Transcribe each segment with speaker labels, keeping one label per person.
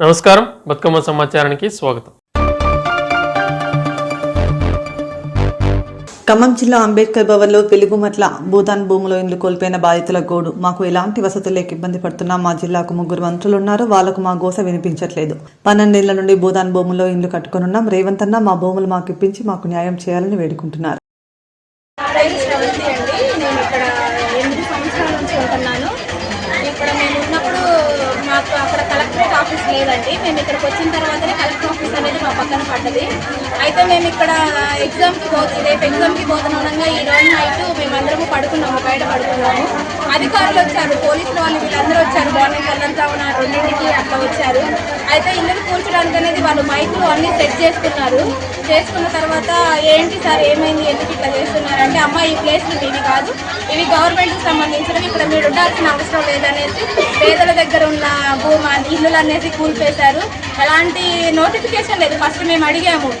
Speaker 1: నమస్కారం, బతుకమ్మ సమాచారానికి స్వాగతం.
Speaker 2: ఖమ్మం జిల్లా అంబేద్కర్ భవన్లో వెలుగుమట్ల భూదాన్ భూమిలో ఇల్లు కోల్పోయిన బాధితుల గోడు. మాకు ఎలాంటి వసతులు లేక ఇబ్బంది పడుతున్నా మా జిల్లాకు 3 మంత్రులు ఉన్నారు, వాళ్లకు మా గోస వినిపించట్లేదు. 12 ఏళ్ల నుండి భూదాన్ భూములో ఇల్లు కట్టుకున్నాం. రేవంత్ అన్న మా భూములు మాకు ఇప్పించి మాకు న్యాయం చేయాలని వేడుకుంటున్నారు.
Speaker 3: ఇక్కడ మేము ఉన్నప్పుడు మాకు అక్కడ కలెక్టరేట్ ఆఫీస్ లేదండి. మేము ఇక్కడికి వచ్చిన తర్వాతనే కలెక్టర్ ఆఫీస్ అనేది మా పక్కన పడ్డది. అయితే మేము ఇక్కడ రేపు ఎగ్జామ్కి పోతున్నాగా ఈ రోజు నైట్ మేమందరము పడుకున్నాము, బయట పడుకున్నాము. అధికారులు వచ్చారు, పోలీసులు వాళ్ళు వీళ్ళందరూ వచ్చారు. మార్నింగ్ తెల్లంతావున 2ంటికి అట్లా వచ్చారు. అయితే ఇల్లును కూర్చోడానికి అనేది వాళ్ళు మైకులు అన్నీ సెట్ చేసుకున్న తర్వాత ఏంటి సార్ ఏమైంది, ఎందుకు ఇట్లా చేస్తున్నారు అంటే, అమ్మ ఈ ప్లేస్లు ఇవి కాదు, ఇవి గవర్నమెంట్కి సంబంధించినవి, ఇక్కడ మీరు ఉండాల్సిన అవసరం లేదనేసి పేదల దగ్గర ఉన్న ఇల్లులు అనేసి కూల్పేశారు. ఎలాంటి నోటిఫికేషన్ లేదు. ఫస్ట్ మేము అడిగాము,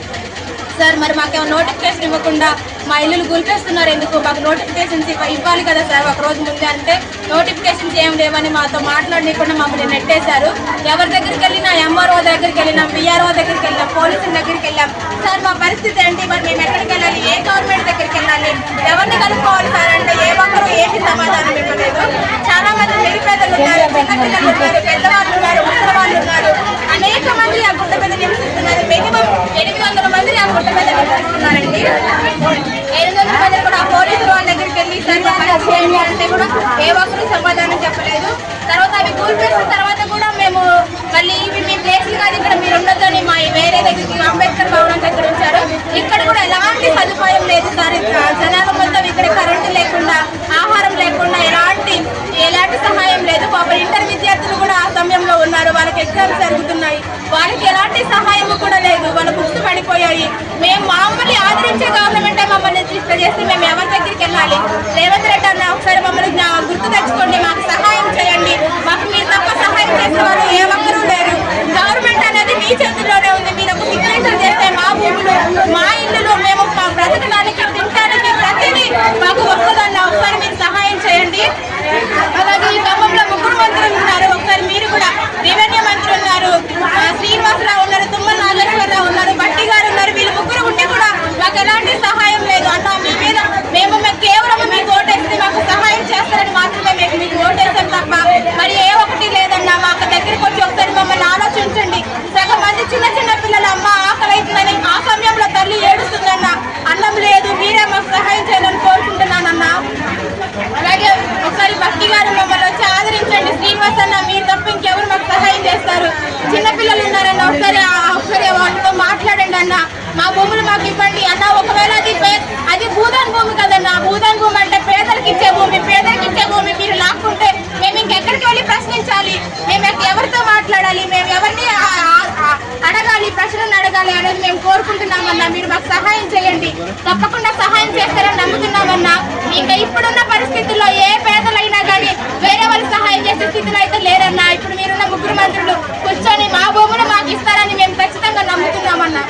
Speaker 3: సార్ మరి మాకేమో నోటిఫికేషన్ ఇవ్వకుండా మా ఇల్లులు కూల్పేస్తున్నారు ఎందుకు, మాకు నోటిఫికేషన్స్ ఇవ్వాలి కదా సార్ ఒకరోజు ముందే అంటే, నోటిఫికేషన్స్ ఏం లేవని మాతో మాట్లాడకుండా మమ్మల్ని నెట్టేశారు. ఎవరి దగ్గరికి వెళ్ళినా, ఎంఆర్ఓ దగ్గరికి వెళ్ళినాం, పిఆర్ఓ దగ్గరికి వెళ్ళాం, పోలీసుల దగ్గరికి వెళ్ళాం. సార్ మా పరిస్థితి ఏంటి, మరి మేము ఎక్కడికి వెళ్ళాలి, ఏ గవర్నమెంట్ దగ్గరికి వెళ్ళాలి, ఎవరిని కనుక్కోవాలి సార్ అంటే ఏ ఒక్కరు ఏమి సమాధానం ఇవ్వలేదు. చాలా మంది నిరుపేదలు ఉన్నారు, చిన్నపిల్లలు ఉన్నారు, పెద్దవాళ్ళు ఉన్నారు, ముసలివాళ్ళు ఉన్నారు, అనేక మంది ఆ గుట్ట మీద నివసిస్తున్నారు. మినిమం 800 మంది ఆ గుట్ట మీద నివసిస్తున్నారండి. 800 మంది కూడా ఆ పోలీసులు వాళ్ళ దగ్గరికి వెళ్ళి చేయండి అంటే కూడా ఏ ఒక్కరు సమాధానం చెప్పలేదు. తర్వాత అవి కూల్పేసిన తర్వాత కూడా మేము మళ్ళీ ఇవి మీ ప్లేస్లు కాదు, ఇక్కడ మీరు ఉండొద్దని మా వేరే దగ్గరికి అంబేద్కర్ భవనం దగ్గర ఉంచారు. ఇక్కడ కూడా ఎలాంటి సదుపాయం లేదు సార్. జనాలు మొత్తం ఇక్కడ కరెంటు లేకుండా, ఆహారం లేకుండా ఎలాంటి సహాయం లేదు. పాపం ఇంటర్ విద్యార్థులు కూడా ఆ సమయంలో ఉన్నారు, వాళ్ళకి ఎగ్జామ్స్ జరుగుతున్నాయి, వాళ్ళకి ఎలాంటి సహాయం కూడా లేదు, వాళ్ళ బుక్స్ పడిపోయాయి. మేము మమ్మల్ని ఆదరించే గవర్నమెంటే మమ్మల్ని ఇట్లా చేస్తే మేము ఎవరి దగ్గరికి వెళ్ళాలి? రేవంత్ రెడ్డి అన్న ఒకసారి మమ్మల్ని గుర్తు తెచ్చుకోండి, మాకు సహాయం చేయండి. మాకు మీరు తప్ప సహాయం చేసిన వాళ్ళు ఏ ఒక్కరూ లేరు. గవర్నమెంట్ అనేది మీ చేతుల్లోనే ఉంది. మీరు ఒక సిగ్నేచర్ చేస్తే మా భూములు, మా ఇల్లులు, మేము బ్రతకడానికి, తినడానికి ప్రతిదీ మాకు వస్తుందన్న ఒకసారి మీరు సహాయం చేయండి. అలాగే ఈ ఖమ్మంలో 3 మంత్రులు ఉన్నారు, ఒకసారి మీరు కూడా, రెవెన్యూ మంత్రి ఉన్నారు, శ్రీనివాసరావు ఉన్నారు, తుమ్మల నాగేశ్వరరావు ఉన్నారు, బట్టి గారు ఉన్నారు. వీళ్ళు 3 ఉంటే కూడా మాకు ఎలాంటి సహాయం లేదు అన్న. మీ మీద మేము కేవలం మీకు ఓటేస్తే మాకు సహాయం చేస్తారని మాత్రమే మేము మీకు ఓటేస్తాం తప్ప మరి ఏ ఒక్కటి లేదన్న. మాకు దగ్గరికి వచ్చి ఒకసారి మమ్మల్ని ఆలోచించండి. సగం మంది చిన్న పిల్లలు అమ్మ ఆకలి అవుతుందని ఆ సమయంలో తల్లి ఏడుస్తుందన్న, అన్నం లేదు, మీరే మాకు సహాయం చేయాలని కోరుకుంటున్నానన్న. అలాగే ఒకసారి భక్తి గారు మమ్మల్ని వచ్చి ఆదరించండి. శ్రీనివాస్ అన్న మీరు తప్ప ఇంకెవరు మాకు సహాయం చేస్తారు? చిన్నపిల్లలు ఉన్నారన్న, ఒకసారి వాళ్ళతో మాట్లాడండి అన్న. మా భూములు మాకు ఇవ్వండి అన్న. ఒకవేళ అది భూదాన్ భూమి కదన్న, భూదాన్ భూమి అంటే పేదలకు ఇచ్చే భూమి, మీరు లాక్కుంటే మేము ఇంకెక్కడికి వెళ్ళి ప్రశ్నించాలి? మేము ఎవరితో మాట్లాడాలి? మేము ఎవరిని అడగాలి, ప్రశ్నలు అడగాలి అనేది మేము కోరుకుంటున్నామన్నా. మీరు మాకు సహాయం చేయండి, తప్పకుండా సహాయం చేస్తారని నమ్ముతున్నామన్నా. ఇంకా ఇప్పుడున్న పరిస్థితుల్లో ఏ పేదలైనా కానీ వేరే వాళ్ళు సహాయం చేసే స్థితిలో అయితే లేరన్నా. ఇప్పుడు మీరున్న 3 మంత్రులు కూర్చొని మా భూములు మాకు ఇస్తారని మేము ఖచ్చితంగా నమ్ముతున్నామన్నా.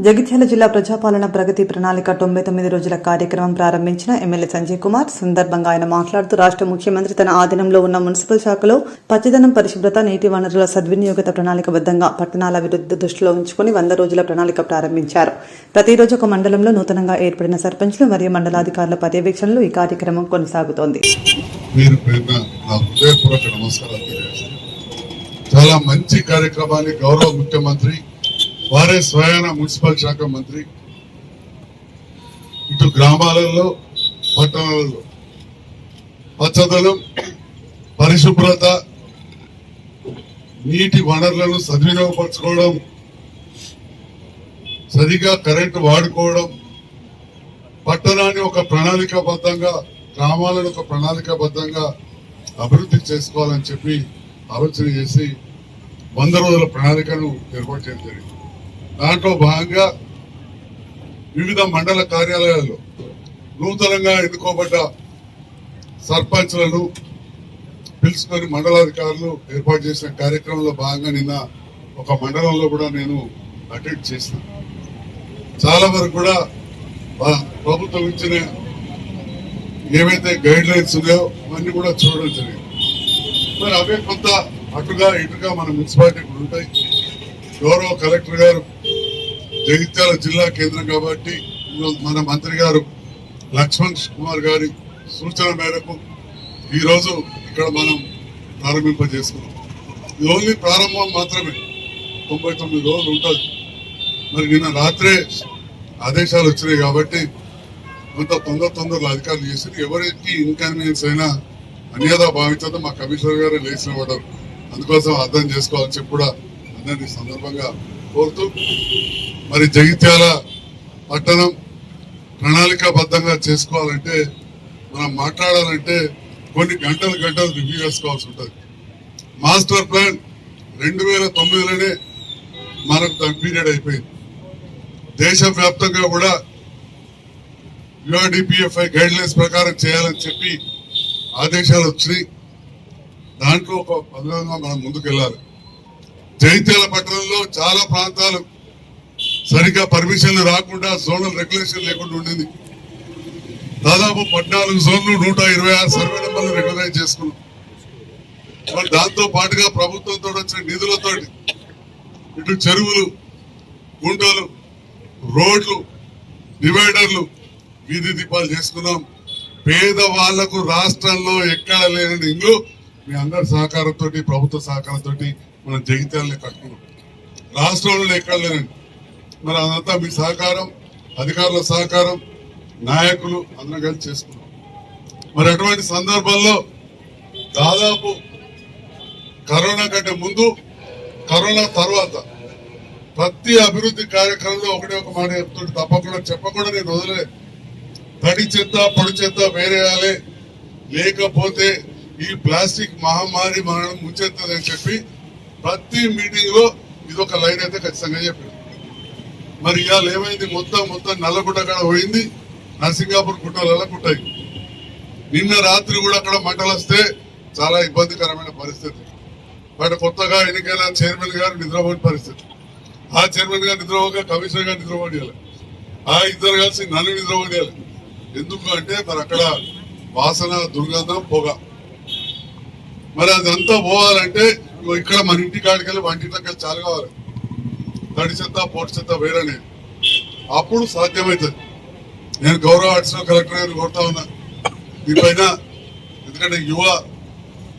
Speaker 2: జగిత్యాల జిల్లా ప్రజాపాలన ప్రగతి ప్రణాళిక 99 రోజుల కార్యక్రమం ప్రారంభించిన ఎమ్మెల్యే సంజయ్ కుమార్. సందర్భంగా ఆయన మాట్లాడుతూ రాష్ట్ర ముఖ్యమంత్రి తన ఆధీనంలో ఉన్న మున్సిపల్ శాఖలో పచ్చదనం, పరిశుభ్రత, నీటి వనరుల సద్వినియోగత ప్రణాళికబద్ధంగా పట్టణాల అభివృద్ధి దృష్టిలో ఉంచుకుని 100 రోజుల ప్రణాళిక ప్రారంభించారు. ప్రతిరోజు ఒక మండలంలో నూతనంగా ఏర్పడిన సర్పంచ్లు మరియు మండలాధికారుల పర్యవేక్షణలో ఈ కార్యక్రమం కొనసాగుతోంది.
Speaker 4: చాలా మంచి కార్యక్రమాన్ని గౌరవ ముఖ్యమంత్రి వారే స్వయాన మున్సిపల్ శాఖ మంత్రి ఇటు గ్రామాలలో, పట్టణాలలో పచ్చదనం, పరిశుభ్రత, నీటి వనరులను సద్వినియోగపరచుకోవడం, సరిగా కరెంటు వాడుకోవడం, పట్టణాన్ని ఒక ప్రణాళికాబద్ధంగా, గ్రామాలను ఒక ప్రణాళికాబద్ధంగా అభివృద్ధి చేసుకోవాలని చెప్పి ఆలోచన చేసి 100 రోజుల ప్రణాళికను ఏర్పాటు చేయడం జరిగింది. దాంట్లో భాగంగా వివిధ మండల కార్యాలయాల్లో నూతనంగా ఎన్నుకోబడ్డ సర్పంచ్లను పిలుచుకొని మండలాధికారులు ఏర్పాటు చేసిన కార్యక్రమంలో భాగంగా నిన్న ఒక మండలంలో కూడా నేను అటెండ్ చేసిన. చాలా వరకు కూడా ప్రభుత్వం ఇచ్చిన ఏవైతే గైడ్ లైన్స్ ఉన్నాయో అవన్నీ కూడా చూడడం జరిగింది. మరి అవే కొంత అటుగా ఇటుగా మన మున్సిపాలిటీకి ఉంటాయి. గౌరవ కలెక్టర్ గారు జగిత్యాల జిల్లా కేంద్రం కాబట్టి మన మంత్రి గారు లక్ష్మణ్ కుమార్ గారి సూచన మేరకు ఈరోజు ఇక్కడ మనం ప్రారంభింపజేసుకున్నాం. ఇది ఓన్లీ ప్రారంభం మాత్రమే, 99 రోజులు ఉంటుంది. మరి నిన్న రాత్రే ఆదేశాలు వచ్చినాయి కాబట్టి కొంత తొందరలో అధికారులు చేసి ఎవరికి ఇన్కన్వీనియన్స్ అయినా అన్యదా భావించదో మా కమిషనర్ గారు లేచిన పడ్డారు. అందుకోసం అర్థం చేసుకోవాలని చెప్పి కూడా అందరినీ సందర్భంగా కోరుతూ, మరి జగిత్యాల పట్టణం ప్రణాళికాబద్ధంగా చేసుకోవాలంటే మనం మాట్లాడాలంటే కొన్ని గంటలు రివ్యూ చేసుకోవాల్సి ఉంటుంది. మాస్టర్ ప్లాన్ 2009లోనే మనకు దాని పీరియడ్ అయిపోయింది. దేశవ్యాప్తంగా కూడా UNDPFI గైడ్ లైన్స్ ప్రకారం చేయాలని చెప్పి ఆదేశాలు వచ్చినాయి. దాంట్లో ఒక పద్ధతిగా మనం ముందుకెళ్ళాలి. జగిత్యాల పట్టణంలో చాలా ప్రాంతాలు సరిగ్గా పర్మిషన్లు రాకుండా జోనల్ రెగ్యులేషన్ లేకుండా ఉండింది. దాదాపు 14 జోన్లు 126 సర్వే నెంబర్లు రెగ్యులైజ్ చేసుకున్నాం. మరి దాంతో పాటుగా ప్రభుత్వంతో వచ్చిన నిధులతో ఇటు చెరువులు, గుంటలు, రోడ్లు, డివైడర్లు, వీధి దీపాలు చేసుకున్నాం. పేదవాళ్లకు రాష్ట్రంలో ఎక్కడ లేని ఇల్లు మీ అందరి సహకారంతో, ప్రభుత్వ సహకారంతో మనం జగిత్యాలని కట్టుకున్నాం. రాష్ట్రంలో ఎక్కడ లేనండి. మరి అదంతా మీ సహకారం, అధికారుల సహకారం, నాయకులు అందరం కలిసి చేసుకున్నాం. మరి అటువంటి సందర్భంలో దాదాపు కరోనా కంటే ముందు, కరోనా తర్వాత ప్రతి అభివృద్ధి కార్యక్రమంలో ఒకటే ఒక మాట చెప్తుంటే తప్పకుండా చెప్పకుండా నేను వదిలే. తడి చెత్త పొడి చెత్త వేరేయాలి, లేకపోతే ఈ ప్లాస్టిక్ మహమ్మారి మనల్ని ముంచెత్తదని చెప్పి ప్రతి మీటింగ్ లో ఇదొక లైన్ అయితే ఖచ్చితంగా చెప్పింది. మరి ఇవాళ ఏమైంది, మొత్తం నల్లగుట్ట కాడ పోయింది, నరసింగాపూర్ గుట్టలలో కుట్టాయి. నిన్న రాత్రి కూడా అక్కడ మంటలు వస్తే చాలా ఇబ్బందికరమైన పరిస్థితి. బట్ కొత్తగా ఎన్నికైన చైర్మన్ గారు నిద్రపోయిన పరిస్థితి. ఆ చైర్మన్ గారు నిద్రపోక కమిషనర్ గారు నిద్రపోయాలి, ఆ ఇద్దరు కలిసి నన్ను నిద్రపోయాలి. ఎందుకు అంటే మరి అక్కడ వాసన, దుర్గంధం, పొగ. మరి అదంతా పోవాలంటే ఇక్కడ మన ఇంటి కాడికి వెళ్ళి వంటింట్లోకి వెళ్ళి చాలు కావాలి. తడి చెత్త పొడి చెత్త వేరనే అప్పుడు సాధ్యమవుతుంది. నేను గౌరవ అడిషనల్ కలెక్టర్ గారిని కోరుతా ఉన్నా దీనిపైన. ఎందుకంటే యువ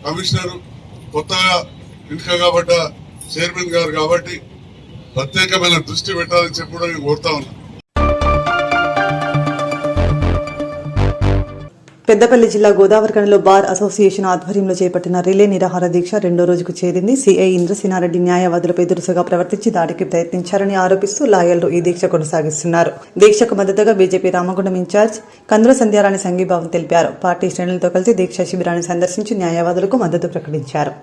Speaker 4: కమిషనర్, కొత్తగా ఎన్నిక కాబట్ట చైర్మన్ గారు కాబట్టి ప్రత్యేకమైన దృష్టి పెట్టాలని చెప్పి కూడా నేను కోరుతా ఉన్నా.
Speaker 2: పెద్దపల్లి జిల్లా గోదావరిఖనిలో బార్ అసోసియేషన్ ఆధ్వర్యంలో చేపట్టిన రిలే నిరాహార దీక్ష 2వ రోజుకు చేరింది. సిఐ ఇంద్రసేనారెడ్డి న్యాయవాదులపై దురుసుగా ప్రవర్తించి దాడికి ప్రయత్నించారని ఆరోపిస్తూ లాయర్లు ఈ దీక్ష కొనసాగిస్తున్నారు. దీక్షకు మద్దతుగా బీజేపీ రామగుండం ఇన్ఛార్జ్ కందుల సంధ్యారాణి సంఘీభావం తెలిపారు. పార్టీ శ్రేణులతో కలిసి దీక్షా శిబిరాన్ని సందర్శించి న్యాయవాదులకు మద్దతు ప్రకటించారు.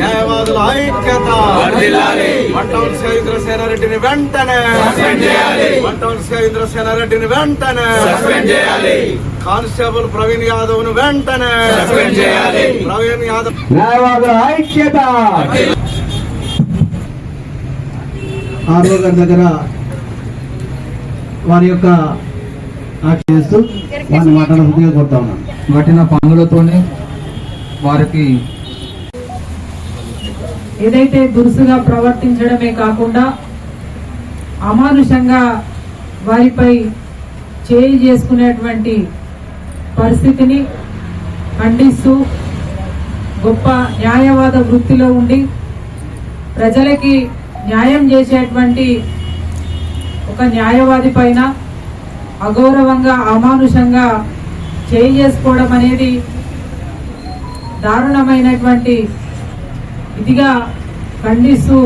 Speaker 5: న్యాయవాదుల ఐక్యత, వంటవంశ ఇంద్రసేనారెడ్డిని వెంటనే, వంటవంశ ఇంద్రసేనారెడ్డిని వెంటనే, కానిస్టేబుల్ ప్రవీణ్ యాదవ్ ను వెంటనే, ప్రవీణ్ యాదవ్.
Speaker 6: న్యాయవాదుల ఐక్యత. ఆర్ఓ గారి దగ్గర వారి యొక్క చేస్తూ వారిని మాట్లాడబుద్ధిగా కొడతా ఉన్నాను.
Speaker 7: కఠిన పనులతోనే వారికి
Speaker 8: ఏదైతే దురుసుగా ప్రవర్తించడమే కాకుండా అమానుషంగా వారిపై చేయి చేసుకునేటువంటి పరిస్థితిని ఖండిస్తూ గొప్ప న్యాయవాద వృత్తిలో ఉండి ప్రజలకి న్యాయం చేసేటువంటి ఒక న్యాయవాది పైన అగౌరవంగా అమానుషంగా చేయి చేసుకోవడం అనేది దారుణమైనటువంటి ఇదిగా ఖండిస్తూ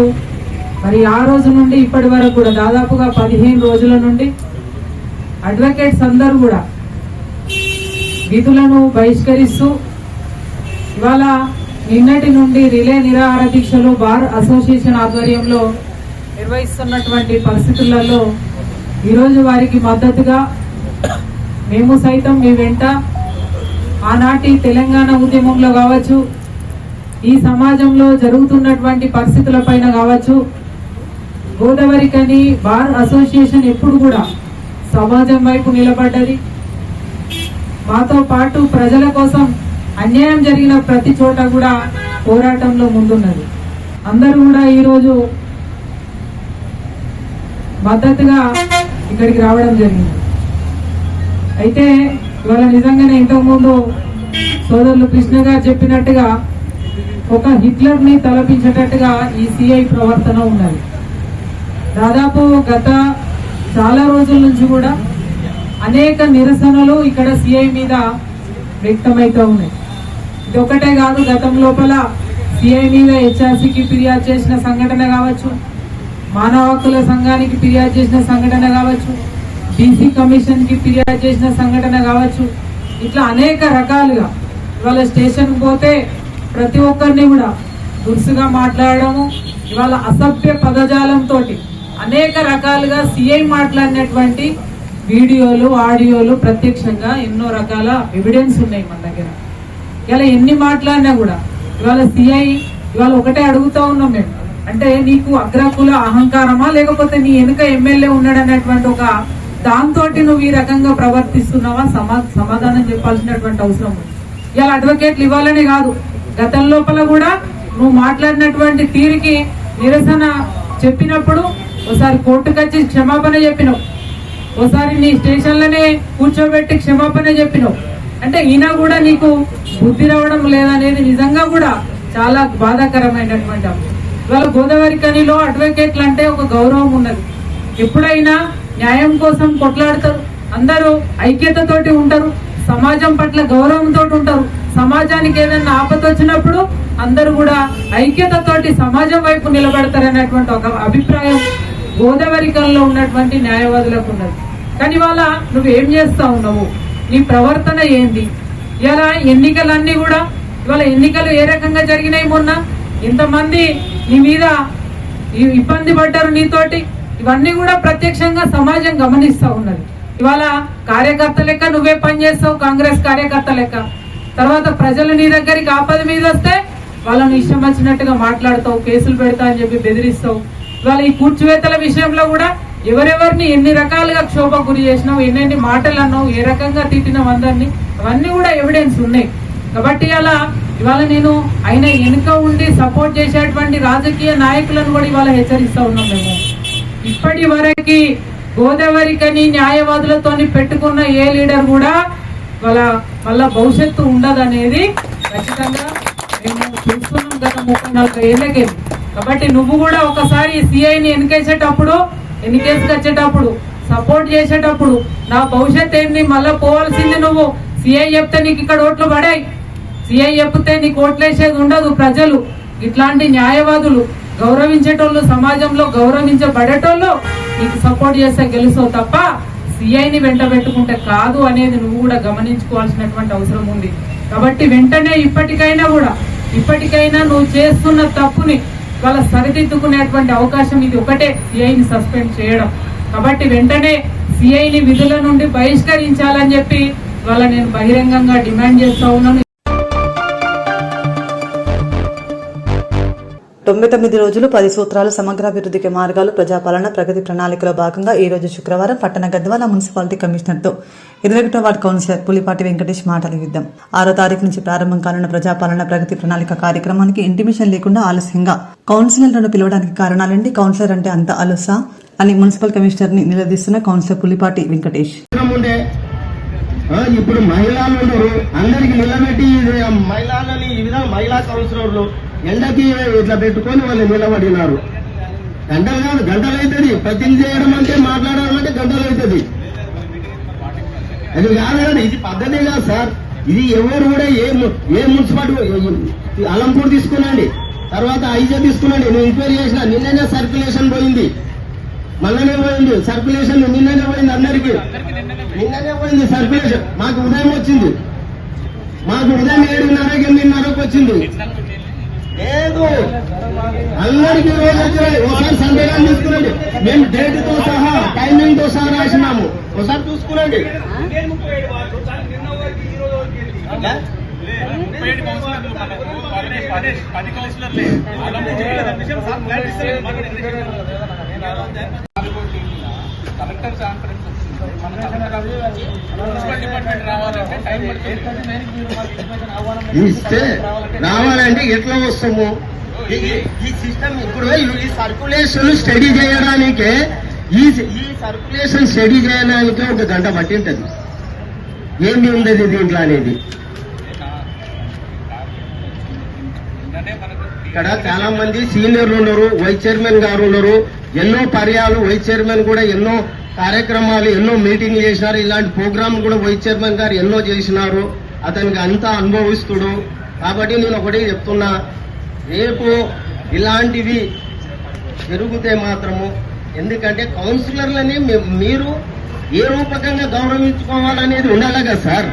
Speaker 8: మరి ఆ రోజు నుండి ఇప్పటి వరకు కూడా దాదాపుగా 15 రోజుల నుండి అడ్వకేట్స్ అందరూ కూడా విధులను బహిష్కరిస్తూ ఇవాళ నిన్నటి నుండి రిలే నిరాహార దీక్షలు బార్ అసోసియేషన్ ఆధ్వర్యంలో నిర్వహిస్తున్నటువంటి పరిస్థితులలో ఈరోజు వారికి మద్దతుగా మేము సైతం మీ వెంట ఆనాటి తెలంగాణ ఉద్యమంలో కావచ్చు, ఈ సమాజంలో జరుగుతున్నటువంటి పరిస్థితులపైన కావచ్చు, గోదావరికని బార్ అసోసియేషన్ ఎప్పుడు కూడా సమాజం వైపు నిలబడ్డది. మాతో పాటు ప్రజల కోసం అన్యాయం జరిగిన ప్రతి చోట కూడా పోరాటంలో ముందున్నది. అందరూ కూడా ఈరోజు మద్దతుగా ఇక్కడికి రావడం జరిగింది. అయితే ఇవాళ నిజంగానే ఇంతకుముందు సోదరులు కృష్ణ గారు చెప్పినట్టుగా ఒక హిట్లర్ ని తలపించేటట్టుగా ఈ సిఐ ప్రవర్తన ఉన్నది. దాదాపు గత చాలా రోజుల నుంచి కూడా అనేక నిరసనలు ఇక్కడ సిఐ మీద వ్యక్తమైతే ఉన్నాయి. ఇది ఒకటే కాదు, గతం లోపల సిఐ మీద హెచ్ఆర్సీకి ఫిర్యాదు చేసిన సంఘటన కావచ్చు, మానవ హక్కుల సంఘానికి ఫిర్యాదు చేసిన సంఘటన కావచ్చు, బీసీ కమిషన్ కి ఫిర్యాదు చేసిన సంఘటన కావచ్చు, ఇట్లా అనేక రకాలుగా ఇవాళ స్టేషన్ పోతే ప్రతి ఒక్కరిని కూడా దురుసుగా మాట్లాడడము, ఇవాళ అసభ్య పదజాలంతో అనేక రకాలుగా సిఐ మాట్లాడినటువంటి వీడియోలు, ఆడియోలు ప్రత్యక్షంగా ఎన్నో రకాల ఎవిడెన్స్ ఉన్నాయి మన దగ్గర. ఇలా ఎన్ని మాట్లాడినా కూడా ఇవాళ సిఐ ఇవాళ ఒకటే అడుగుతా ఉన్నాం మేము, అంటే నీకు అగ్రకుల అహంకారమా లేకపోతే నీ వెనుక ఎమ్మెల్యే ఉన్నాడనేటువంటి ఒక దాంతో నువ్వు ఈ రకంగా ప్రవర్తిస్తున్నావా? సమాధానం చెప్పాల్సినటువంటి అవసరం ఉంది. ఇలా అడ్వకేట్లు ఇవ్వాలనే కాదు, గతం లోపల కూడా నువ్వు మాట్లాడినటువంటి తీరుకి నిరసన చెప్పినప్పుడు ఒకసారి కోర్టుకు వచ్చి క్షమాపణ చెప్పినావు, ఒకసారి నీ స్టేషన్లోనే కూర్చోబెట్టి క్షమాపణ చెప్పినావు. అంటే ఈయన కూడా నీకు బుద్ధి రావడం లేదనేది నిజంగా కూడా చాలా బాధాకరమైనటువంటి అంశం. ఇవాళ గోదావరి కనిలో అడ్వకేట్లు అంటే ఒక గౌరవం ఉన్నది. ఎప్పుడైనా న్యాయం కోసం కొట్లాడతారు, అందరూ ఐక్యతతోటి ఉంటారు, సమాజం పట్ల గౌరవంతో ఉంటారు. సమాజానికి ఏదైనా ఆపద వచ్చినప్పుడు అందరూ కూడా ఐక్యతతోటి సమాజం వైపు నిలబడతారనేటువంటి ఒక అభిప్రాయం గోదావరికల్లో ఉన్నటువంటి న్యాయవాదులకు ఉన్నది. కానీ ఇవాళ నువ్వేం చేస్తా ఉన్నావు, నీ ప్రవర్తన ఏంది? ఇలా ఎన్నికలన్నీ కూడా ఇవాళ ఎన్నికలు ఏ రకంగా జరిగినాయి, మొన్న ఇంతమంది నీ మీద ఇబ్బంది పడ్డారు నీతోటి, ఇవన్నీ కూడా ప్రత్యక్షంగా సమాజం గమనిస్తా ఉన్నది. ఇవాళ కార్యకర్త లెక్క నువ్వే పనిచేస్తావు, కాంగ్రెస్ కార్యకర్త లెక్క. తర్వాత ప్రజలు నీ దగ్గరికి ఆపద మీద వస్తే వాళ్ళని ఇష్టం వచ్చినట్టుగా మాట్లాడతావు, కేసులు పెడతా అని చెప్పి బెదిరిస్తావు. ఇవాళ ఈ కూర్చువేతల విషయంలో కూడా ఎవరెవరిని ఎన్ని రకాలుగా క్షోభకు గురి చేసినావు, ఎన్నెన్ని మాటలు అన్నావు, ఏ రకంగా తిట్టినావు అందరినీ, అవన్నీ కూడా ఎవిడెన్స్ ఉన్నాయి. కాబట్టి ఇవాళ నేను ఆయన వెనుక ఉండి సపోర్ట్ చేసేటువంటి రాజకీయ నాయకులను కూడా ఇవాళ హెచ్చరిస్తా ఉన్నాం. మేము ఇప్పటి వరకు గోదావరికని న్యాయవాదులతో పెట్టుకున్న ఏ లీడర్ కూడా మళ్ళా భవిష్యత్తు ఉండదనేది ఖచ్చితంగా మేము చూస్తున్నాం గత 34 ఏళ్ళకి. కాబట్టి నువ్వు కూడా ఒకసారి సిఐని ఎన్నికేసుకు వచ్చేటప్పుడు సపోర్ట్ చేసేటప్పుడు నా భవిష్యత్ ఏంది, మళ్ళా పోవాల్సింది నువ్వు. సిఐ చెప్తే నీకు ఇక్కడ ఓట్లు పడాయి, సిఐ చెప్తే నీకు ఓట్లేసేది ఉండదు. ప్రజలు ఇట్లాంటి న్యాయవాదులు గౌరవించేటోళ్ళు, సమాజంలో గౌరవించబడేటోళ్ళు నీకు సపోర్ట్ చేస్తే గెలుస్తావు తప్ప సిఐని వెంట పెట్టుకుంటే కాదు అనేది నువ్వు కూడా గమనించుకోవాల్సినటువంటి అవసరం ఉంది. కాబట్టి వెంటనే ఇప్పటికైనా నువ్వు చేస్తున్న తప్పుని వాళ్ళ సరిదిద్దుకునేటువంటి అవకాశం ఇది ఒకటే, సిఐని సస్పెండ్ చేయడం. కాబట్టి వెంటనే సిఐని విధుల నుండి బహిష్కరించాలని చెప్పి వాళ్ళ నేను బహిరంగంగా డిమాండ్ చేస్తా ఉన్నాను.
Speaker 2: 99 రోజులు 10 సూత్రాలు సమగ్రాభివృద్ధికి మార్గాలు ప్రజాపాలన ప్రగతి ప్రణాళికలో భాగంగా ఈ రోజు శుక్రవారం పట్టణ గద్వాల మున్సిపాలిటీ కమిషనర్తో 21వ వార్డు కౌన్సిలర్ పులిపాటి వెంకటేష్ మాటలు యుద్ధం. 6వ తారీఖు నుంచి ప్రారంభం కానున్న ప్రజాపాలన ప్రగతి ప్రణాళిక కార్యక్రమానికి ఇంటిమిషన్ లేకుండా ఆలస్యంగా కౌన్సిలర్లను పిలవడానికి కారణాలేంటి, కౌన్సిలర్ అంటే అంత అలుసా అని మున్సిపల్ కమిషనర్ ని నిలదీస్తున్న కౌన్సిలర్ పులిపాటి వెంకటేష్.
Speaker 5: ఇప్పుడు మహిళలు ఉండరు, అందరికి నిలబెట్టి మహిళలని ఈ విధంగా మహిళా కౌన్సిలర్లు ఎండకి ఇట్లా పెట్టుకొని వాళ్ళు నిలబడినారు. గంటలు కాదు, గంటలు అవుతుంది. ప్రతినిధి చేయడం అంటే మాట్లాడడం అంటే గంటలు అవుతుంది. అది కాదు, ఇది పద్ధతి కాదు సార్. ఇది ఎవరు కూడా ఏ మున్సిపాలిటీ అలంపూర్ తీసుకున్నాండి, తర్వాత ఐజా తీసుకున్నాండి. నేను ఎంక్వైరీ చేసిన, నిన్ననే సర్క్యులేషన్ పోయింది, మళ్ళనే పోయింది సర్క్యులేషన్, నిన్ననే పోయింది, అందరికి నిన్ననే పోయింది సర్క్యులేషన్. మాకు ఉదయం వచ్చింది, మాకు ఉదయం 7:30 8:30 వచ్చింది. లేదు అందరికీ రోజు వచ్చినాయి. ఒకసారి సందేహాలు తీసుకురండి. మేము డేట్ తో సహా టైమింగ్ తో సహా రాసినాము. ఒకసారి చూసుకురండి.
Speaker 7: కలెక్టర్ కాన్ఫరెన్స్ మున్సిపల్ డిపార్ట్మెంట్ రావాలంటే టైం
Speaker 5: ఇస్తే రావాలంటే ఎట్లా వస్తాము? ఈ సిస్టమ్ ఇప్పుడు ఈ సర్కులేషన్ స్టడీ చేయడానికే ఈ సర్కులేషన్ స్టడీ చేయడానికే 1 గంట పట్టింటది. ఏమి ఉండదు దీంట్లో అనేది. ఇక్కడ చాలా మంది సీనియర్లు ఉన్నారు, వైస్ చైర్మన్ గారు ఉన్నారు. ఎన్నో పర్యాలు వైస్ చైర్మన్ కూడా ఎన్నో కార్యక్రమాలు ఎన్నో మీటింగ్లు చేసినారు. ఇలాంటి ప్రోగ్రామ్ కూడా వైస్ చైర్మన్ గారు ఎన్నో చేసినారు. అతనికి అంతా అనుభవిస్తుడు. కాబట్టి నేను ఒకటే చెప్తున్నా, రేపు ఇలాంటివి జరుగుతే మాత్రము, ఎందుకంటే కౌన్సిలర్లని మీరు ఏ రూపకంగా గౌరవించుకోవాలనేది ఉండాలి కదా సార్.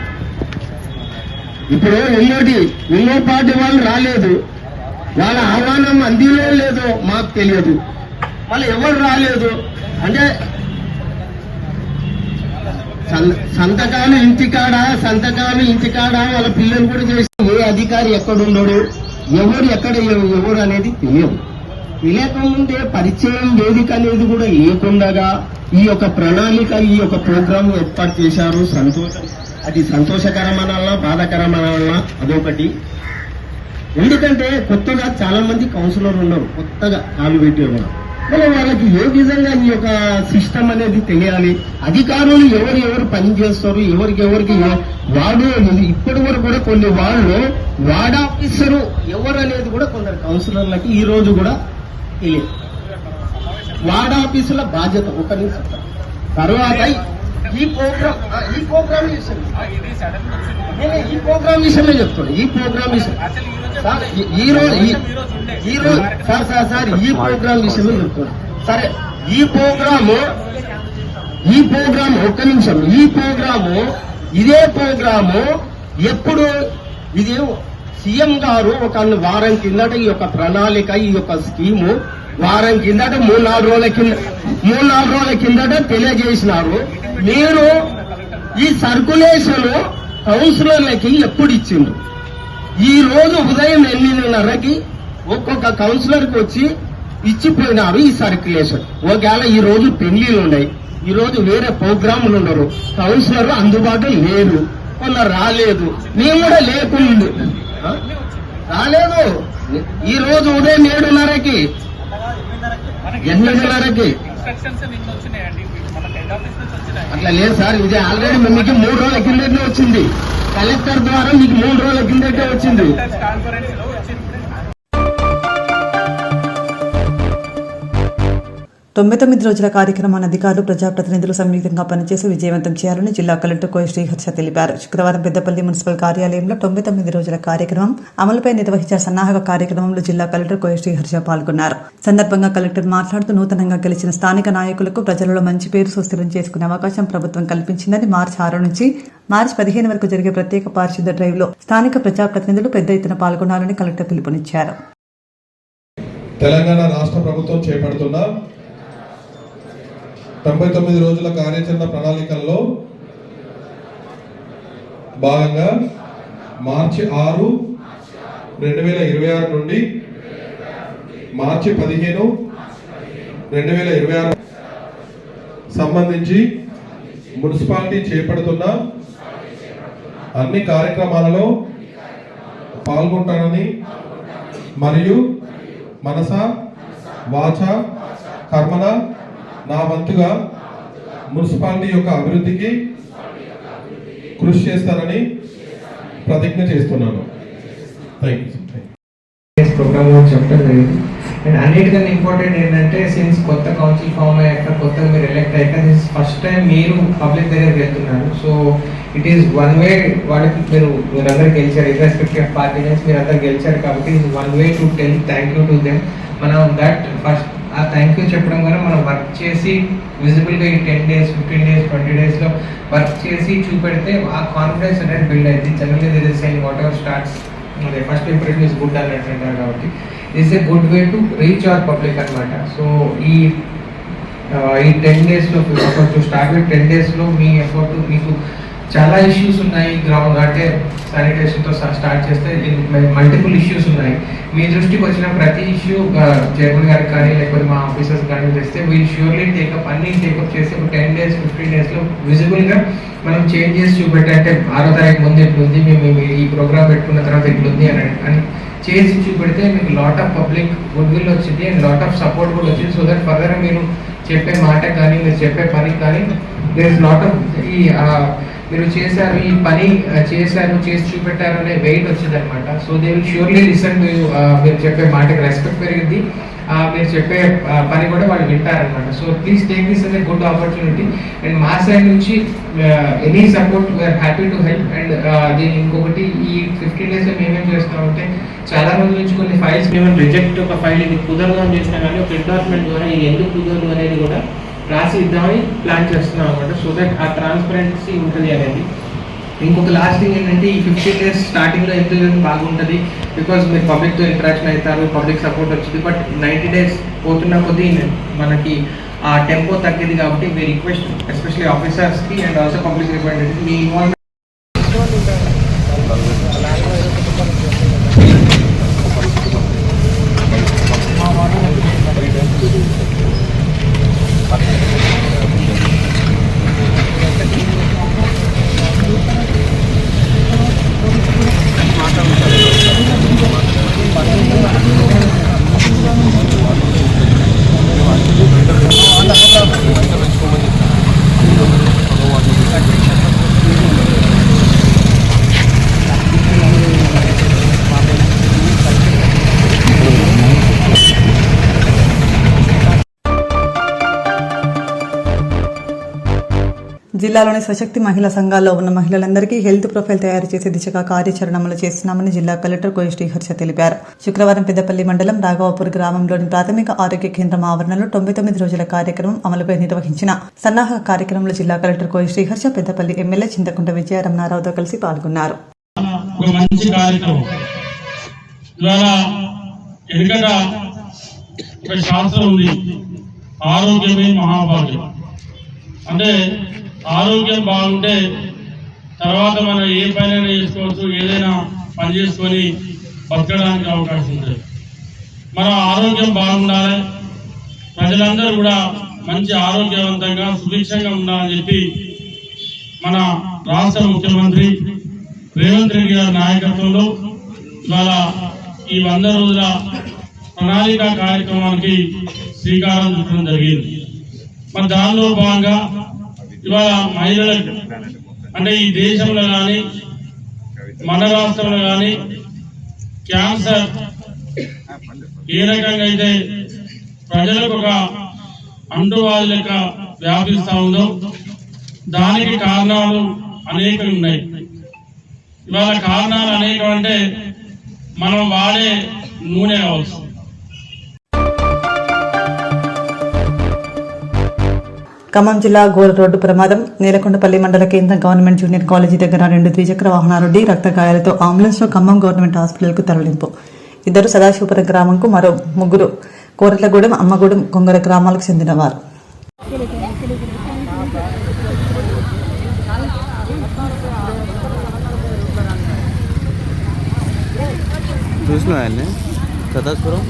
Speaker 5: ఇప్పుడు ఎన్నో పార్టీ వాళ్ళు రాలేదు, వాళ్ళ ఆహ్వానం అందిలో లేదో మాకు తెలియదు. వాళ్ళు ఎవరు రాలేదు అంటే సంతకాలు ఇంటికాడ వాళ్ళ పిల్లలు కూడా చేసి ఏ అధికారి ఎక్కడున్నాడు, ఎవరు అనేది తెలియదు. తెలియకముందే పరిచయం వేదిక అనేది కూడా లేకుండగా ఈ యొక్క ప్రణాళిక ఈ యొక్క ప్రోగ్రాం ఏర్పాటు చేశారు. అది సంతోషకరమనాలన్నా బాధాకరమనాలన్నా అదొకటి. ఎందుకంటే కొత్తగా చాలా మంది కౌన్సిలర్ ఉన్నారు, కొత్తగా కాలు పెట్టారు. మరి వాళ్ళకి ఏ విధంగా ఈ యొక్క సిస్టమ్ అనేది తెలియాలి. అధికారులు ఎవరు పని చేస్తారు, ఎవరికి వాడు ఇప్పటి వరకు కూడా కొన్ని వాళ్ళు వార్డ్ ఆఫీసరు ఎవరు అనేది కూడా కొందరు కౌన్సిలర్లకి ఈ రోజు కూడా తెలియదు. వార్డ్ ఆఫీసుల బాధ్యత ఒక నిమిషం. తర్వాత ఈ ప్రోగ్రామ్ విషయంలో చెప్తాను. ఈ ప్రోగ్రామ్ విషయం సార్ ఈ ప్రోగ్రామ్ విషయంలో చెప్తున్నా. సరే ఈ ప్రోగ్రాము ఒక్క నిమిషం. ఇదే ప్రోగ్రాము ఎప్పుడు ఇది సీఎం గారు ఒక వారం కిందట ఈ యొక్క ప్రణాళిక ఈ యొక్క స్కీము వారం కిందట 3-4 రోజుల కిందట తెలియజేసినారు. మీరు ఈ సర్కులేషన్ కౌన్సిలర్లకి ఎప్పుడు ఇచ్చిండ్రు? ఈ రోజు ఉదయం 8:30కి ఒక్కొక్క కౌన్సిలర్ కి వచ్చి ఇచ్చిపోయినారు ఈ సర్క్యులేషన్. ఒకవేళ ఈ రోజు పెళ్లిలు ఉన్నాయి, ఈ రోజు వేరే ప్రోగ్రాములు ఉన్నారు, కౌన్సిలర్ అందుబాటులో లేరు, కొందరు రాలేదు, మేము కూడా లేకుండా రాలేదు. ఈ రోజు ఉదయం 7:30కి అట్లా లేదు సార్. ఇది ఆల్రెడీ మీకు 3 రోజుల కిందటే వచ్చింది. కలెక్టర్ ద్వారా మీకు 3 రోజుల కిందటే వచ్చింది.
Speaker 2: 99 రోజుల కార్యక్రమాన్ని అధికారులు ప్రజాప్రతినిధులు సంయుక్తంగా పనిచేసి విజయవంతం చేయాలని జిల్లా కలెక్టర్ కోయ శ్రీహర్ష తెలిపారు. శుక్రవారం పెద్దపల్లి మున్సిపల్ కార్యాలయంలో 99 రోజుల కార్యక్రమం అమలుపై నిర్వహించిన సన్నాహక కార్యక్రమంలో జిల్లా కలెక్టర్ కోయ శ్రీహర్ష పాల్గొన్నారు. సందర్భంగా కలెక్టర్ మాట్లాడుతూ నూతనంగా గెలిచిన స్థానిక నాయకులకు ప్రజలలో మంచి పేరు సుస్థిరం చేసుకునే అవకాశం ప్రభుత్వం కల్పించిందని, మార్చి 6 నుంచి మార్చి 15 వరకు జరిగే ప్రత్యేక పారిశుద్ధ డ్రైవ్ లో స్థానిక ప్రజాప్రతినిధులు పెద్ద ఎత్తున పాల్గొనాలని కలెక్టర్ పిలుపునిచ్చారు.
Speaker 9: తెలంగాణ రాష్ట్ర ప్రభుత్వం చేపడుతున్న 99 రోజుల కార్యాచరణ ప్రణాళికల్లో భాగంగా మార్చి 6, 2026 నుండి మార్చి 15, 2026 సంబంధించి మున్సిపాలిటీ చేపడుతున్న అన్ని కార్యక్రమాలలో పాల్గొంటానని మరియు మనస వాచ కర్మన నా వంతుగా మున్సిపాలిటీ యొక్క అభివృద్ధికి కృషి చేస్తానని ప్రతిజ్ఞ చేస్తున్నాను.
Speaker 10: ప్రోగ్రామ్ చెప్పడం జరిగింది. అండ్ అన్నిటికన్నా ఇంపార్టెంట్ ఏంటంటే సిన్స్ కొత్త కౌన్సిల్ ఫామ్ అయ్యాక కొత్తగా మీరు ఎలక్ట్ అయ్యాక దిస్ ఫస్ట్ టైం మీరు పబ్లిక్ దగ్గరికి వెళ్తున్నారు. So it is one way. వాళ్ళకి మీరందరూ గెలిచారు, ఇర్రెస్పెక్టివ్ ఆఫ్ పార్టీ నుంచి మీరందరూ గెలిచారు కాబట్టి it is one way to tell thank you to them. మనం దట్ ఫస్ట్ ఆ థ్యాంక్ యూ చెప్పడం వల్ల మనం వర్క్ చేసి విజిబుల్గా ఈ 10 days 15 days 20 daysలో వర్క్ చేసి చూపెడితే ఆ కాన్ఫిడెన్స్ అనేది బిల్డ్ అయింది. Generally this is saying whatever starts అదే ఫస్ట్ ఇంప్రెషన్ ఇస్ గుడ్ అన్నట్టు అంటారు కాబట్టి it's a good way to reach our public అనమాట. సో ఈ 10 daysలో టు స్టార్ట్ విత్ 10 daysలో మీ ఎఫర్ట్ మీకు చాలా ఇష్యూస్ ఉన్నాయి. గ్రౌండ్ అంటే శానిటేషన్తో స్టార్ట్ చేస్తే మల్టిపుల్ ఇష్యూస్ ఉన్నాయి. మీ దృష్టికి వచ్చిన ప్రతి ఇష్యూ చైర్మన్ గారికి కానీ లేకపోతే మా ఆఫీసర్స్ కానీ తెస్తే వీల్ ష్యూర్లీ టేకప్ అన్ని టేకప్ చేసి ఒక 10 days 15 daysలో విజిబుల్గా మనం చేంజ్ చేసి చూపెట్టే అంటే 6వ తారీఖు ముందు ఎట్లుంది, మేము ఈ ప్రోగ్రామ్ పెట్టుకున్న తర్వాత ఎట్లుంది అని చేసి చూపెడితే మీకు lot of public good will వచ్చింది అండ్ లాట్ ఆఫ్ సపోర్ట్ కూడా వచ్చింది. సో దట్ ఫర్దర్ మీరు చెప్పే మాట కానీ మీరు చెప్పే పని కానీ దేర్ ఇస్ లాట్ ఆఫ్ ఈ మీరు చేశారు ఈ పని చేశారు చేసి చూపెట్టారు అనే వెయిట్ వచ్చింది అనమాట. So they will surely listen to మీరు చెప్పే మాటకి రెస్పెక్ట్ పెరిగింది, మీరు చెప్పే పని కూడా వాళ్ళు వింటారనమాట. So please take this as a good opportunity and మా సైడ్ నుంచి any support we are happy to help. And దీని ఇంకొకటి ఈ 15 daysలో మేమేం చేస్తామంటే చాలా రోజుల నుంచి కొన్ని ఫైల్స్ మేము రిజెక్ట్ ఒక ఫైల్ ఇది కుదరదు అని చేసినా కానీ ఒక ఎండార్స్మెంట్ ద్వారా ఇది ఎందుకు కుదరదు అనేది కూడా రాసి ఇద్దామని ప్లాన్ చేస్తున్నాం అనమాట. సో దట్ ఆ ట్రాన్స్పరెన్సీ ఉంటుంది అనేది. ఇంకొక లాస్ట్ థింగ్ ఏంటంటే ఈ 15 days స్టార్టింగ్లో ఎంతో బాగుంటుంది బికాజ్ మీరు పబ్లిక్తో ఇంటరాక్షన్ అవుతారు, పబ్లిక్ సపోర్ట్ వచ్చింది. బట్ 90 days పోతున్న కొద్దీ మనకి ఆ టెంపో తగ్గింది కాబట్టి మీ రిక్వెస్ట్ ఎస్పెషల్లీ ఆఫీసర్స్కి అండ్ ఆల్సో పబ్లిక్ రిప్రజెంటేటివ్ మీ ఇన్వాల్వ్మెంట్
Speaker 2: జిల్లాలోని స్వశక్తి మహిళా సంఘాల్లో ఉన్న మహిళలందరికీ హెల్త్ ప్రొఫైల్ తయారు చేసే దిశగా కార్యాచరణ అమలు చేస్తున్నామని జిల్లా కలెక్టర్ కోయ శ్రీహర్ష తెలిపారు. శుక్రవారం పెద్దపల్లి మండలం రాఘవాపూర్ గ్రామంలోని ప్రాథమిక ఆరోగ్య కేంద్రం ఆవరణలో 99 రోజుల కార్యక్రమం అమలుపై నిర్వహించిన సన్నాహక కార్యక్రమంలో జిల్లా కలెక్టర్ కోయ శ్రీహర్ష పెద్దపల్లి ఎమ్మెల్యే చింతకుంట విజయరమణారావుతో కలిసి పాల్గొన్నారు.
Speaker 11: అంటే ఆరోగ్యం బాగుంటే తర్వాత మనం ఏ పనైనా చేసుకోవచ్చు, ఏదైనా పని చేసుకొని బతకడానికి అవకాశం ఉంటుంది. మన ఆరోగ్యం బాగుండాలి, ప్రజలందరూ కూడా మంచి ఆరోగ్యవంతంగా సుభిక్షంగా ఉండాలని చెప్పి మన రాష్ట్ర ముఖ్యమంత్రి రేవంత్ రెడ్డి గారి నాయకత్వంలో ఇవాళ ఈ 100 రోజుల ప్రణాళిక కార్యక్రమానికి శ్రీకారం చుట్టడం జరిగింది. మరి దానిలో భాగంగా ఇవాళ మహిళలకు అంటే ఈ దేశంలో కానీ మన రాష్ట్రంలో కానీ క్యాన్సర్ ఏ రకంగా అయితే ప్రజలకు ఒక అంటువ్యాధి లెక్క వ్యాపిస్తూ ఉందో దానికి కారణాలు అనేకం ఉన్నాయి. ఇవాళ కారణాలు అనేకం అంటే మనం వాడే నూనె కావచ్చు.
Speaker 2: ఖమ్మం జిల్లా గోర రోడ్డు ప్రమాదం. నేలకొండపల్లి మండల కేంద్ర గవర్నమెంట్ జూనియర్ కాలేజీ దగ్గర 2 ద్విచక్ర వాహనాలు రక్త గాయాలతో అంబులెన్స్లో ఖమ్మం గవర్నమెంట్ హాస్పిటల్కు తరలింపు. 2 సదాశివపురం గ్రామంకు, మరో 3 కోరట్లగూడెం, అమ్మగూడెం, కొంగర గ్రామాలకు చెందినవారు.
Speaker 6: చూసిన సదాశివరం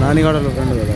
Speaker 6: నానిగాడలో ఫ్రెండ్ కదా.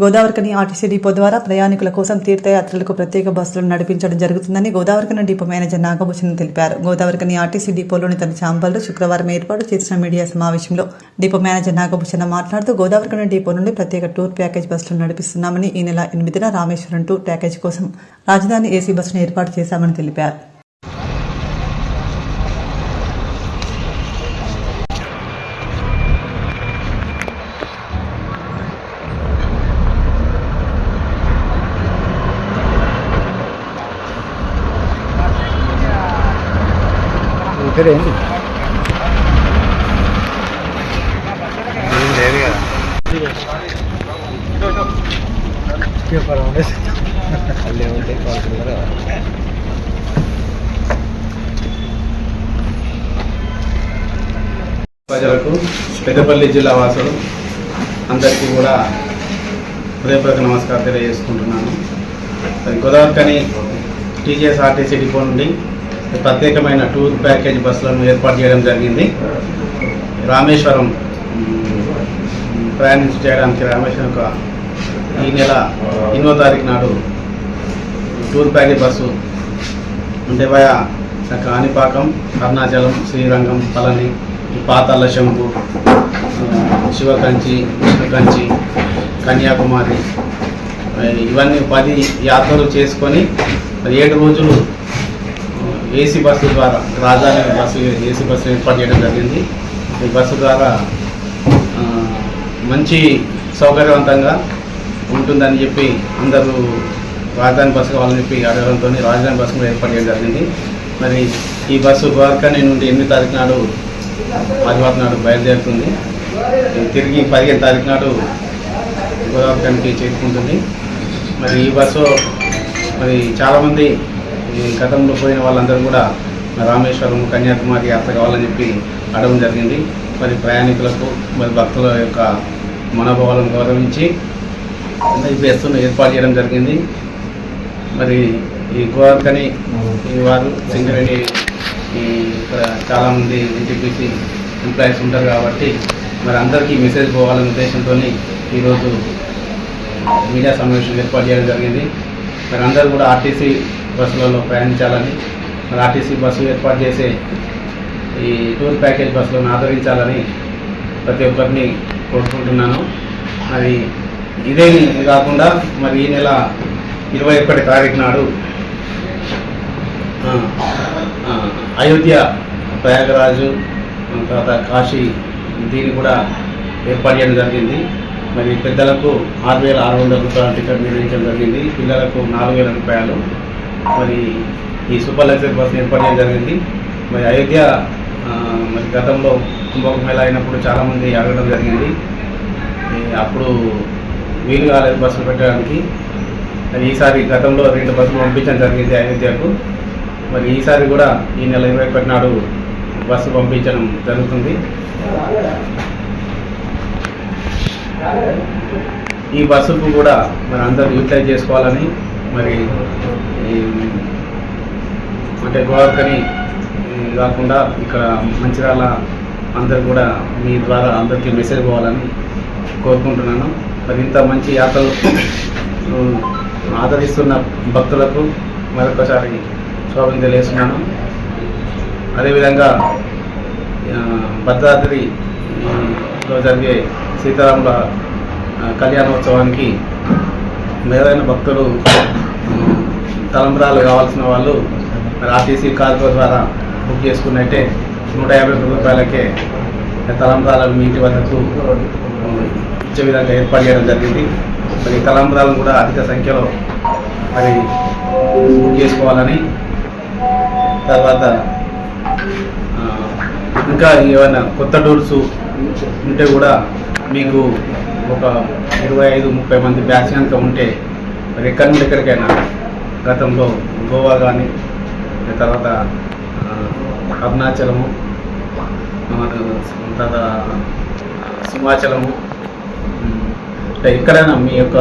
Speaker 2: గోదావరికని ఆర్టీసీ డిపో ద్వారా ప్రయాణికుల కోసం తీర్థయాత్రలకు ప్రత్యేక బస్సులను నడిపించడం జరుగుతుందని గోదావరికని డిపో మేనేజర్ నాగభూషణ్ తెలిపారు. గోదావరికని ఆర్టీసీ డిపోలోని తన ఛాంబర్లో శుక్రవారం ఏర్పాటు చేసిన మీడియా సమావేశంలో డిపో మేనేజర్ నాగభూషణ్ మాట్లాడుతూ గోదావరికని డిపో నుండి ప్రత్యేక టూర్ ప్యాకేజ్ బస్సులను నడిపిస్తున్నామని, ఈ నెల 8న రామేశ్వరం టూర్ ప్యాకేజ్ కోసం రాజధాని ఏసీ బస్సును ఏర్పాటు చేశామని తెలిపారు.
Speaker 12: ప్రజలకు, పెద్దపల్లి జిల్లా వాసులు అందరికీ కూడా హృదయపూర్వక నమస్కారం తెలియజేసుకుంటున్నాను. గోదావరికని టీజీఎస్ఆర్టీసీ డిపో నుండి ప్రత్యేకమైన టూర్ ప్యాకేజ్ బస్సులను ఏర్పాటు చేయడం జరిగింది. రామేశ్వరం ప్రయాణం చేయడానికి రామేశ్వరం ఈ నెల 8వ తారీఖు నాడు టూర్ ప్యాకేజ్ బస్సు అంటే వయా కాణిపాకం, అరుణాచలం, శ్రీరంగం, పళని, పాతాళ శంభు, శివకంచి, విష్ణుకంచి, కన్యాకుమారి ఇవన్నీ 10 యాత్రలు చేసుకొని 7 రోజులు ఏసీ బస్సు ద్వారా రాజధాని బస్సు ఏసీ బస్సు ఏర్పాటు చేయడం జరిగింది. ఈ బస్సు ద్వారా మంచి సౌకర్యవంతంగా ఉంటుందని చెప్పి అందరూ రాజధాని బస్సు కావాలని చెప్పి అడగడంతో రాజధాని బస్సు ఏర్పాటు చేయడం జరిగింది. మరి ఈ బస్సు గోదావరికని నుండి 8వ తారీఖు నాడు ఆదివారం నాడు బయలుదేరుతుంది. తిరిగి 15వ తారీఖు నాడు గోదావరికనికి చేరుకుంటుంది. మరి ఈ బస్సు మరి చాలామంది గతంలో పోయిన వాళ్ళందరూ కూడా రామేశ్వరం, కన్యాకుమారి యాత్ర కావాలని చెప్పి అడగడం జరిగింది. మరి ప్రయాణికులకు, మరి భక్తుల యొక్క మనోభావాలను గౌరవించి ఈ బస్సును ఏర్పాటు చేయడం జరిగింది. మరి ఈ గోదావరికని వారు సింగరేణి ఇక్కడ చాలామంది ఎన్టీపీసీ ఎంప్లాయీస్ ఉంటారు కాబట్టి మరి అందరికీ మెసేజ్ పోవాలనే ఉద్దేశంతో ఈరోజు మీడియా సమావేశం ఏర్పాటు చేయడం జరిగింది. మరి అందరూ కూడా ఆర్టీసీ బస్సులలో ప్రయాణించాలని, మరి ఆర్టీసీ బస్సు ఏర్పాటు చేసే ఈ టూర్ ప్యాకేజ్ బస్సులను ఆదరించాలని ప్రతి ఒక్కరిని కోరుకుంటున్నాను. మరి ఇదే కాకుండా మరి ఈ నెల 21వ తారీఖు నాడు అయోధ్య, ప్రయాగరాజు, తర్వాత కాశీ దీన్ని కూడా ఏర్పాటు చేయడం జరిగింది. మరి పెద్దలకు 6,600 రూపాయల టికెట్ నిర్వహించడం జరిగింది. పిల్లలకు 4,000 రూపాయలు. మరి ఈ సూపర్ లగ్జరీ బస్సు ఏర్పాటు చేయడం జరిగింది. మరి అయోధ్య మరి గతంలో కుంభమేళ అయినప్పుడు చాలామంది అడగడం జరిగింది. అప్పుడు వీలు కాలేదు బస్సులు పెట్టడానికి. మరి ఈసారి గతంలో 2 బస్సులు పంపించడం జరిగింది అయోధ్యకు. మరి ఈసారి కూడా ఈ నెల 21 నాడు బస్సు పంపించడం జరుగుతుంది. ఈ బస్సుకు కూడా మరి అందరూ యూటిలైజ్ చేసుకోవాలని, మరి అంటే గోదావరికని కాకుండా ఇక్కడ మంచిర్యాల అందరూ కూడా మీ ద్వారా అందరికీ మెసేజ్ పోవాలని కోరుకుంటున్నాను. మరి ఇంత మంచి యాత్రలు ఆదరిస్తున్న భక్తులకు మరొకసారి స్వాగతం తెలియజేస్తున్నాను. అదేవిధంగా భద్రాద్రిలో జరిగే సీతారాముల కళ్యాణోత్సవానికి ఏదైనా భక్తులు తలంబ్రాలు కావాల్సిన వాళ్ళు మరి ఆర్టీసీ కార్గో ద్వారా బుక్ చేసుకున్నట్టే 150 రూపాయలకే తలంబ్రాలను మీ ఇంటి వద్దకు ఇచ్చే విధంగా ఏర్పాటు చేయడం జరిగింది. మరి తలంబ్రాలను కూడా అధిక సంఖ్యలో మరి బుక్ చేసుకోవాలని, తర్వాత ఇంకా ఏమైనా కొత్త టూర్స్ ఉంటే కూడా మీకు ఒక 25-30 మంది బ్యాచ్ కనుక ఉంటే మరి ఎక్కడి నుండి ఎక్కడికైనా గతంలో గోవా కానీ, తర్వాత అరుణాచలము, తర్వాత సింహాచలము, ఎక్కడైనా మీ యొక్క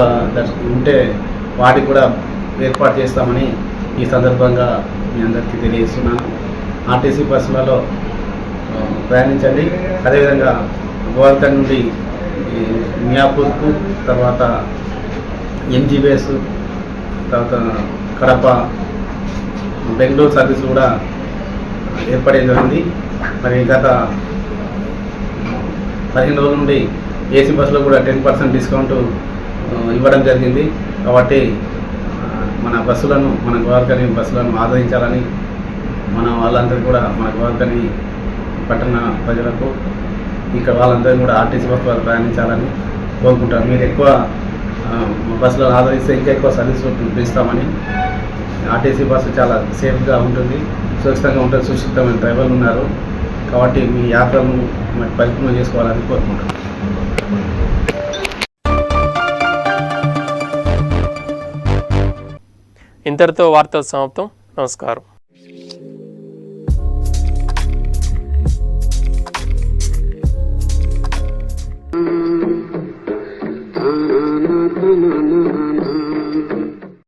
Speaker 12: ఉంటే వాటికి కూడా ఏర్పాటు చేస్తామని ఈ సందర్భంగా మీ అందరికీ తెలియజేస్తున్నాను. ఆర్టీసీ బస్సులలో ప్రయాణించండి. అదేవిధంగా గోవర్ధన్ నుండి మియాపూర్కు, తర్వాత ఎంజీబీఎస్, తర్వాత కడప, బెంగళూరు సర్వీస్ కూడా ఏర్పడేది జరిగింది. మరి గత 15 రోజుల నుండి ఏసీ బస్సులో కూడా 10% డిస్కౌంట్ ఇవ్వడం జరిగింది. కాబట్టి మన బస్సులను, మన గోవర్కని బస్సులను ఆదరించాలని మన వాళ్ళందరూ కూడా, మన గోవర్కని పట్టణ ప్రజలకు ఇక్కడ వాళ్ళందరూ కూడా ఆర్టీసీ బస్సు వాళ్ళు ప్రయాణించాలని కోరుకుంటారు. మీరు ఎక్కువ బస్సులను ఆదరిస్తే ఇంకా ఎక్కువ సర్వీస్ ఇస్తామని. ఆర్టీసీ బస్సు చాలా సేఫ్గా ఉంటుంది, సురక్షితంగా ఉంటుంది, సురక్షితమైన డ్రైవర్లు ఉన్నారు. కాబట్టి మీ యాత్రను పరిపూర్ణం చేసుకోవాలని కోరుకుంటాను.
Speaker 1: ఇంతటితో వార్తలు సమాప్తం. నమస్కారం.